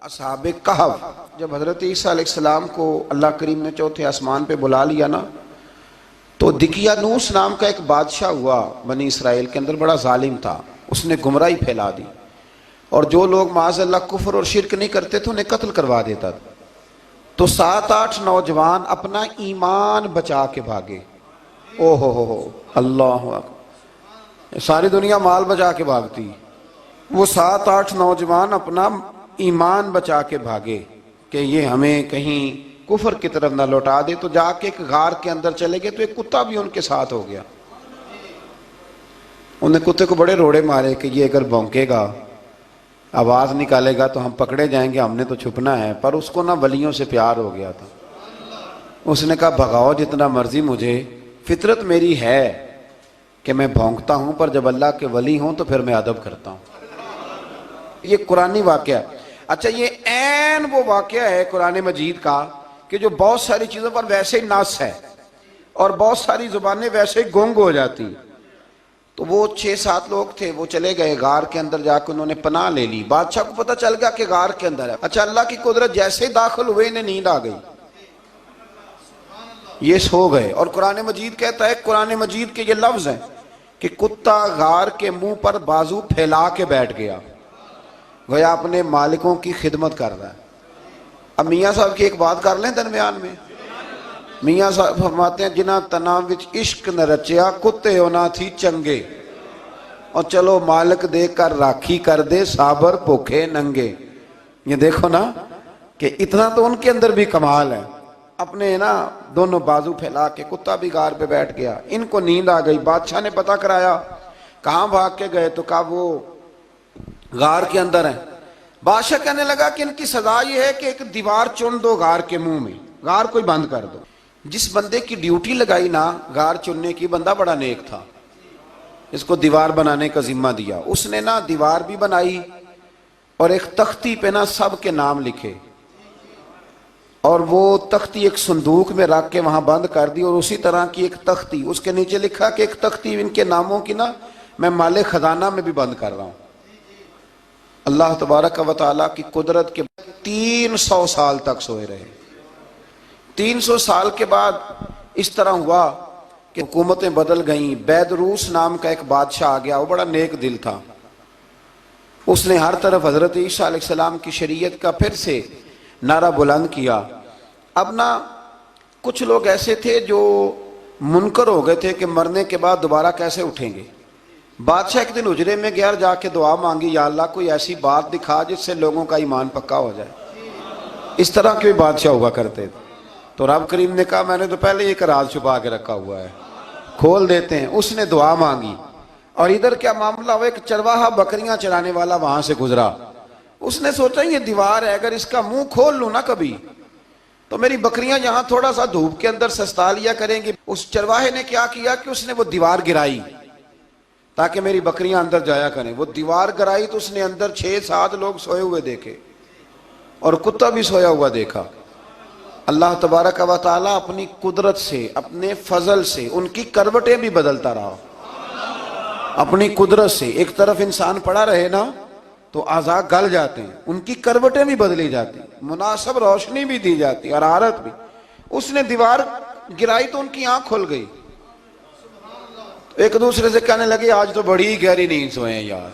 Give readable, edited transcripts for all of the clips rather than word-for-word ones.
असहाबे कहफ, जब हजरत ईसा अलैहिस्सलाम को अल्लाह करीम ने चौथे आसमान पे बुला लिया ना, तो दिकियानूस नाम का एक बादशाह हुआ बनी इसराइल के अंदर, बड़ा जालिम था। उसने गुमराही फैला दी और जो लोग माज़अल्लाह कुफ्र और शिरक नहीं करते थे उन्हें कत्ल करवा देता था। तो 7-8 नौजवान अपना ईमान बचा के भागे। ओहो हो, अल्लाह अकबर। सारी दुनिया माल बचा के भागती, वो 7-8 नौजवान अपना ईमान बचा के भागे कि ये हमें कहीं कुफर की तरफ ना लौटा दे। तो जाके एक गार के अंदर चले गए, तो एक कुत्ता भी उनके साथ हो गया। उन्हें कुत्ते को बड़े रोड़े मारे कि ये अगर भौंकेगा, आवाज निकालेगा तो हम पकड़े जाएंगे, हमने तो छुपना है। पर उसको ना वलियों से प्यार हो गया था। उसने कहा भगाओ जितना मर्जी मुझे, फितरत मेरी है कि मैं भौंकता हूं, पर जब अल्लाह के वली हूं तो फिर मैं अदब करता हूं। ये कुरानी वाकया। अच्छा, ये ऐन वो वाकया है कुरान मजीद का कि जो बहुत सारी चीजों पर वैसे ही नास है और बहुत सारी जुबानें वैसे ही गुंग हो जाती। तो वो 6-7 लोग थे, वो चले गए गार के अंदर, जाकर उन्होंने पनाह ले ली। बादशाह को पता चल गया कि गार के अंदर है। अच्छा, अल्लाह की कुदरत, जैसे ही दाखिल हुए इन्हें नींद आ गई, ये सो गए। और कुरान मजीद कहता है, कुरान मजीद के ये लफ्ज हैं कि कुत्ता गार के मुंह पर बाजू फैला के बैठ गया, गोया अपने मालिकों की खिदमत कर रहा है। अब मियाँ साहब की एक बात कर लें दरमियान में। मियाँ साहब फरमाते हैं, जिन्ना तना विच इश्क न रचिया, कुत्ते होना थी चंगे, और चलो मालिक देकर राखी कर दे, साबर भूखे नंगे। ये देखो ना कि इतना तो उनके अंदर भी कमाल है। अपने ना दोनों बाजू फैला के, कुत्ता भी गार पे बैठ गया। इनको नींद आ गई। बादशाह ने पता कराया, कहाँ भाग के गए? तो कहा वो गार के अंदर है। बादशाह कहने लगा कि इनकी सजा ये है कि एक दीवार चुन दो गार के मुंह में, गार कोई बंद कर दो। जिस बंदे की ड्यूटी लगाई ना गार चुनने की, बंदा बड़ा नेक था, इसको दीवार बनाने का जिम्मा दिया। उसने ना दीवार भी बनाई और एक तख्ती पे ना सबके नाम लिखे, और वो तख्ती एक संदूक में रख के वहां बंद कर दी। और उसी तरह की एक तख्ती, उसके नीचे लिखा कि एक तख्ती इनके नामों की ना मैं माले खजाना में भी बंद कर रहा हूं। अल्लाह तबारक व तआला की कुदरत के 300 साल तक सोए रहे। 300 साल के बाद इस तरह हुआ कि हुकूमतें बदल गईं। बैदरूस नाम का एक बादशाह आ गया, वो बड़ा नेक दिल था। उसने हर तरफ हजरत ईसा अलैहिस्सलाम की शरीयत का फिर से नारा बुलंद किया। अब ना कुछ लोग ऐसे थे जो मुनकर हो गए थे कि मरने के बाद दोबारा कैसे उठेंगे। बादशाह एक दिन उजरे में गया, जाके दुआ मांगी, या अल्लाह कोई ऐसी बात दिखा जिससे लोगों का ईमान पक्का हो जाए। इस तरह के भी बादशाह हुआ करते थे। तो रब करीम ने कहा, मैंने तो पहले एक राज छुपा के रखा हुआ है, खोल देते हैं। उसने दुआ मांगी और इधर क्या मामला हुआ, एक चरवाहा बकरियां चराने वाला वहां से गुजरा। उसने सोचा ये दीवार है, अगर इसका मुंह खोल लूं ना कभी, तो मेरी बकरियां यहां थोड़ा सा धूप के अंदर सस्ता लिया करेंगी। उस चरवाहे ने क्या किया कि उसने वो दीवार गिराई ताकि मेरी बकरियां अंदर जाया करें। वो दीवार गिराई तो उसने अंदर 6-7 लोग सोए हुए देखे और कुत्ता भी सोया हुआ देखा। अल्लाह तबारक व तआला अपनी कुदरत से, अपने फजल से उनकी करवटें भी बदलता रहा। अपनी कुदरत से एक तरफ इंसान पड़ा रहे ना तो आज़ा गल जाते हैं, उनकी करवटें भी बदली जाती, मुनासिब रोशनी भी दी जाती, हरारत भी। उसने दीवार गिराई तो उनकी आंख खुल गई। एक दूसरे से कहने लगे, आज तो बड़ी गहरी नींद सोए हैं यार,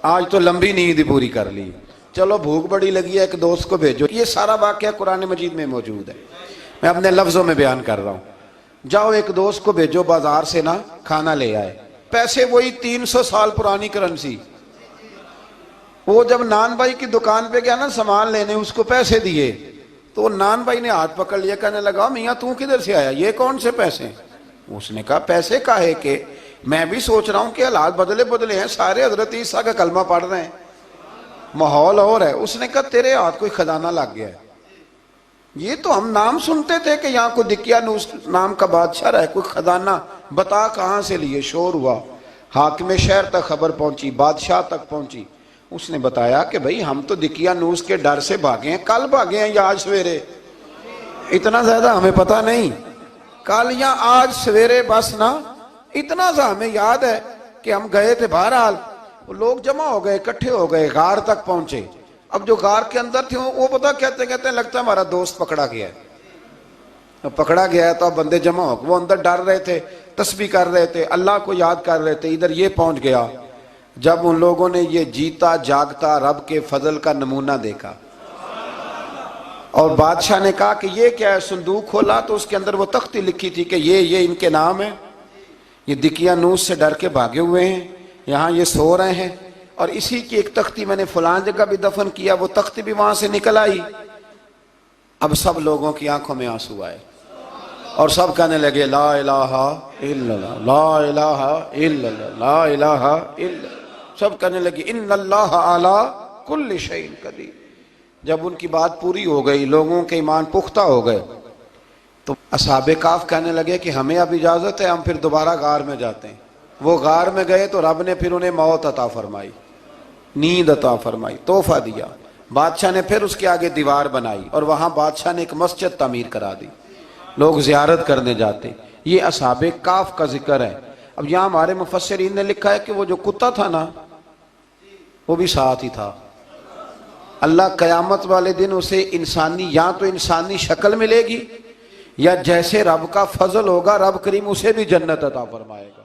आज तो लंबी नींद पूरी कर ली। चलो भूख बड़ी लगी है, एक दोस्त को भेजो। ये सारा वाकया कुरान मजीद में मौजूद है, मैं अपने लफ्जों में बयान कर रहा हूं। जाओ एक दोस्त को भेजो बाजार से ना खाना ले आए। पैसे वही 300 साल पुरानी करेंसी। वो जब नान भाई की दुकान पे गया ना सामान लेने, उसको पैसे दिए तो नान भाई ने हाथ पकड़ लिया, कहने लगा, मियाँ तू किधर से आया, ये कौन से पैसे? उसने कहा, पैसे काहे के, मैं भी सोच रहा हूं कि हालात बदले बदले हैं, सारे हजरत ईसा का कलमा पढ़ रहे हैं, माहौल और है। उसने कहा, तेरे हाथ कोई खजाना लग गया है। ये तो हम नाम सुनते थे कि यहाँ कोई दिकियानूस नाम का बादशाह है, कोई खजाना, बता कहाँ से लिए। शोर हुआ, हाकिम शहर तक खबर पहुंची, बादशाह तक पहुंची। उसने बताया कि भाई हम तो दिकियानूस के डर से भागे हैं, कल भागे हैं या आज सवेरे, इतना ज्यादा हमें पता नहीं, कल या आज सवेरे बस ना। इतना सा हमें याद है कि हम गए थे, बहरहाल लोग जमा हो गए, इकट्ठे हो गए, गार तक पहुंचे। अब जो गार के अंदर थे वो पता कहते कहते लगता है हमारा दोस्त पकड़ा गया है। पकड़ा गया है तो अब बंदे जमा हो, वो अंदर डर रहे थे, तस्बीह कर रहे थे, अल्लाह को याद कर रहे थे। इधर ये पहुंच गया जब उन लोगों ने ये जीता जागता रब के फजल का नमूना देखा और बादशाह ने कहा कि ये क्या है। संदूक खोला तो उसके अंदर वो तख्ती लिखी थी कि ये इनके नाम है, ये दिकियानूस से डर के भागे हुए हैं, यहाँ ये सो रहे हैं और इसी की एक तख्ती मैंने फलां जगह भी दफन किया, वो तख्ती भी वहां से निकल आई। अब सब लोगों की आंखों में आंसू आए और सब कहने लगे ला इलाहा इल्लल्लाह, ला इलाहा इल्लल्लाह, ला इलाहा इल्लल्लाह। सब कहने लगे इन्नल्लाह अला कुल्लि शैइन कदीर। जब उनकी बात पूरी हो गई, लोगों के ईमान पुख्ता हो गए, तो असहाबे काफ कहने लगे कि हमें अब इजाजत है, हम फिर दोबारा गार में जाते हैं। वो गार में गए तो रब ने फिर उन्हें मौत अता फरमाई, नींद अता फरमाई, तोहफा दिया। बादशाह ने फिर उसके आगे दीवार बनाई और वहां बादशाह ने एक मस्जिद तामीर करा दी, लोग जियारत करने जाते। ये असहाबे काफ का जिक्र है। अब यहाँ हमारे मुफस्सिरीन ने लिखा है कि वो जो कुत्ता था ना, वो भी साथ ही था। अल्लाह कयामत वाले दिन उसे इंसानी, या तो इंसानी शक्ल मिलेगी या जैसे रब का फजल होगा रब करीम उसे भी जन्नत अता फरमाएगा।